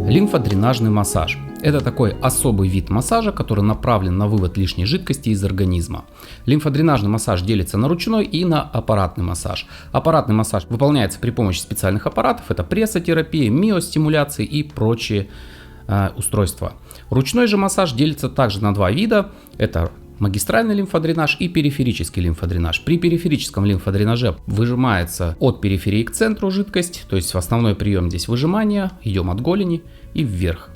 Лимфодренажный массаж. Это такой особый вид массажа, который направлен на вывод лишней жидкости из организма. Лимфодренажный массаж делится на ручной и на аппаратный массаж. Аппаратный массаж выполняется при помощи специальных аппаратов. Это прессотерапия, миостимуляция и прочие устройства. Ручной же массаж делится также на два вида. Это магистральный лимфодренаж и периферический лимфодренаж. При периферическом лимфодренаже выжимается от периферии к центру жидкость, то есть основной прием здесь выжимание, идем от голени и вверх.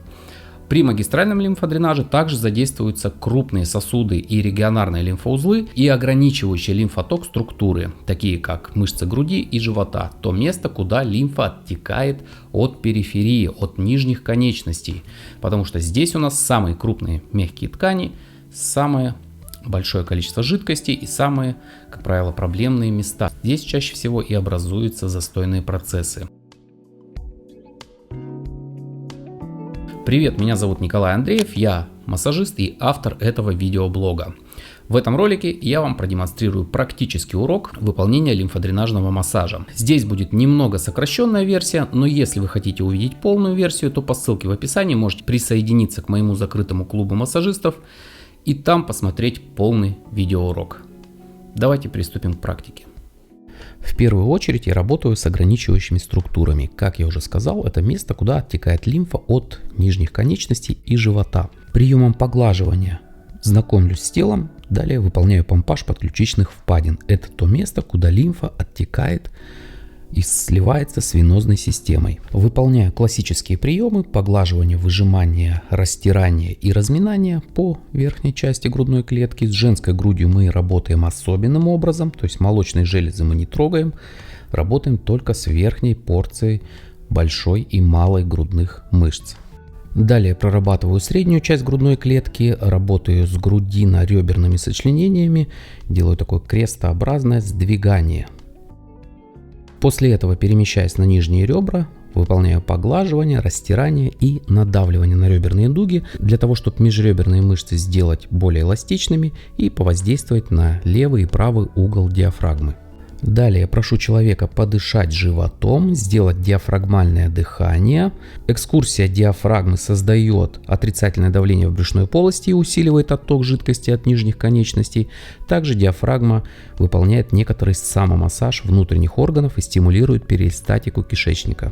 При магистральном лимфодренаже также задействуются крупные сосуды и регионарные лимфоузлы и ограничивающие лимфоток структуры, такие как мышцы груди и живота, то место, куда лимфа оттекает от периферии, от нижних конечностей, потому что здесь у нас самые крупные мягкие ткани, самое большое количество жидкости и самые, как правило, проблемные места. Здесь чаще всего и образуются застойные процессы. Привет, меня зовут Николай Андреев, я массажист и автор этого видеоблога. В этом ролике я вам продемонстрирую практический урок выполнения лимфодренажного массажа. Здесь будет немного сокращенная версия, но если вы хотите увидеть полную версию, то по ссылке в описании можете присоединиться к моему закрытому клубу массажистов и там посмотреть полный видеоурок. Давайте приступим к практике. В первую очередь я работаю с ограничивающими структурами. Как я уже сказал, это место, куда оттекает лимфа от нижних конечностей и живота. Приемом поглаживания знакомлюсь с телом, далее выполняю помпаж подключичных впадин. Это то место, куда лимфа оттекает и сливается с венозной системой. Выполняю классические приемы поглаживания, выжимания, растирания и разминания по верхней части грудной клетки. С женской грудью мы работаем особенным образом, то есть молочные железы мы не трогаем, работаем только с верхней порцией большой и малой грудных мышц. Далее прорабатываю среднюю часть грудной клетки, работаю с грудино-реберными сочленениями, делаю такое крестообразное сдвигание. После этого перемещаясь на нижние ребра, выполняю поглаживание, растирание и надавливание на реберные дуги для того, чтобы межреберные мышцы сделать более эластичными и повоздействовать на левый и правый угол диафрагмы. Далее прошу человека подышать животом, сделать диафрагмальное дыхание. Экскурсия диафрагмы создает отрицательное давление в брюшной полости и усиливает отток жидкости от нижних конечностей. Также диафрагма выполняет некоторый самомассаж внутренних органов и стимулирует перистальтику кишечника.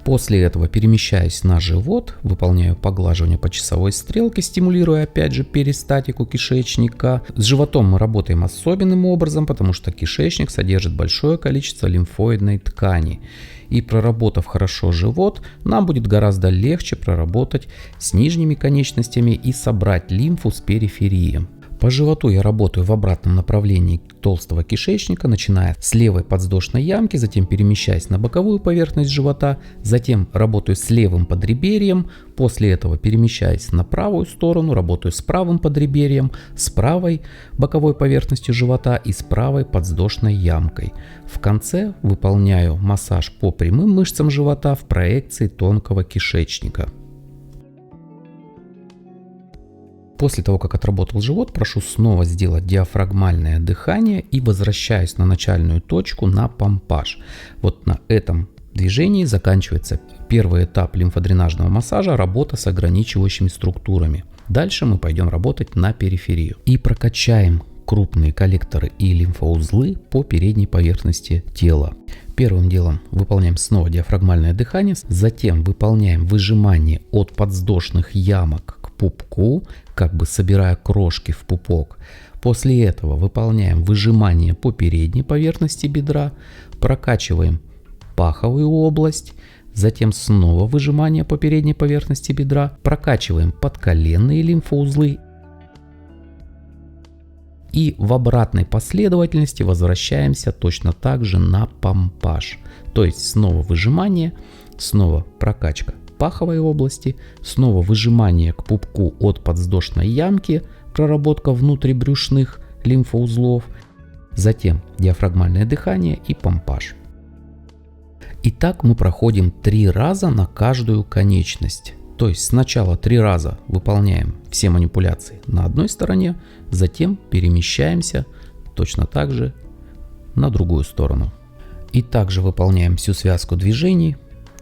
После этого перемещаясь на живот, выполняю поглаживание по часовой стрелке, стимулируя опять же перистальтику кишечника. С животом мы работаем особенным образом, потому что кишечник содержит большое количество лимфоидной ткани. И проработав хорошо живот, нам будет гораздо легче проработать с нижними конечностями и собрать лимфу с периферии. По животу я работаю в обратном направлении толстого кишечника, начиная с левой подвздошной ямки, затем перемещаясь на боковую поверхность живота, затем работаю с левым подреберьем, после этого перемещаясь на правую сторону, работаю с правым подреберьем, с правой боковой поверхностью живота и с правой подвздошной ямкой. В конце выполняю массаж по прямым мышцам живота в проекции тонкого кишечника. После того, как отработал живот, прошу снова сделать диафрагмальное дыхание и возвращаюсь на начальную точку на помпаж. Вот на этом движении заканчивается первый этап лимфодренажного массажа, работа с ограничивающими структурами. Дальше мы пойдем работать на периферию и прокачаем крупные коллекторы и лимфоузлы по передней поверхности тела. Первым делом выполняем снова диафрагмальное дыхание, затем выполняем выжимание от подвздошных ямок к пупку, как бы собирая крошки в пупок. После этого выполняем выжимание по передней поверхности бедра, прокачиваем паховую область, затем снова выжимание по передней поверхности бедра, прокачиваем подколенные лимфоузлы и в обратной последовательности возвращаемся точно так же на помпаж. То есть снова выжимание, снова прокачка паховой области, снова выжимание к пупку от подвздошной ямки, проработка внутрибрюшных лимфоузлов, затем диафрагмальное дыхание и помпаж. Итак, мы проходим 3 раза на каждую конечность. То есть сначала 3 раза выполняем все манипуляции на одной стороне, затем перемещаемся точно так же на другую сторону. И также выполняем всю связку движений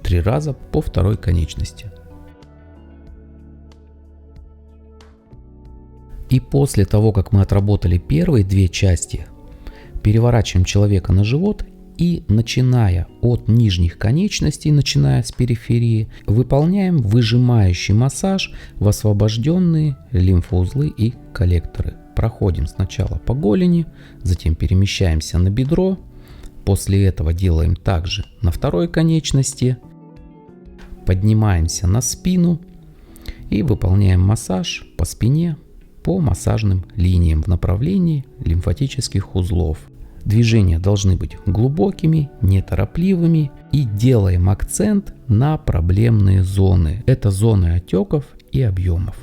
3 раза по второй конечности. И после того, как мы отработали первые 2 части, переворачиваем человека на живот и, начиная от нижних конечностей, начиная с периферии, выполняем выжимающий массаж в освобожденные лимфоузлы и коллекторы. Проходим сначала по голени, затем перемещаемся на бедро. После этого делаем также на второй конечности. Поднимаемся на спину и выполняем массаж по спине по массажным линиям в направлении лимфатических узлов. Движения должны быть глубокими, неторопливыми и делаем акцент на проблемные зоны. Это зоны отеков и объемов.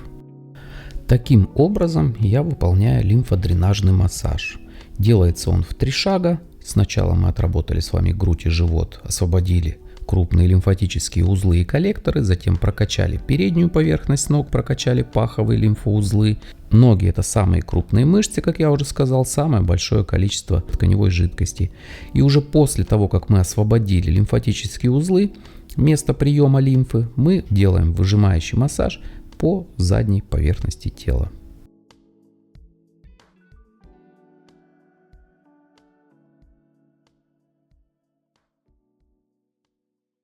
Таким образом я выполняю лимфодренажный массаж. Делается он в 3 шага. Сначала мы отработали с вами грудь и живот, освободили крупные лимфатические узлы и коллекторы, затем прокачали переднюю поверхность ног, прокачали паховые лимфоузлы. Ноги — это самые крупные мышцы, как я уже сказал, самое большое количество тканевой жидкости. И уже после того, как мы освободили лимфатические узлы, место приема лимфы, мы делаем выжимающий массаж по задней поверхности тела.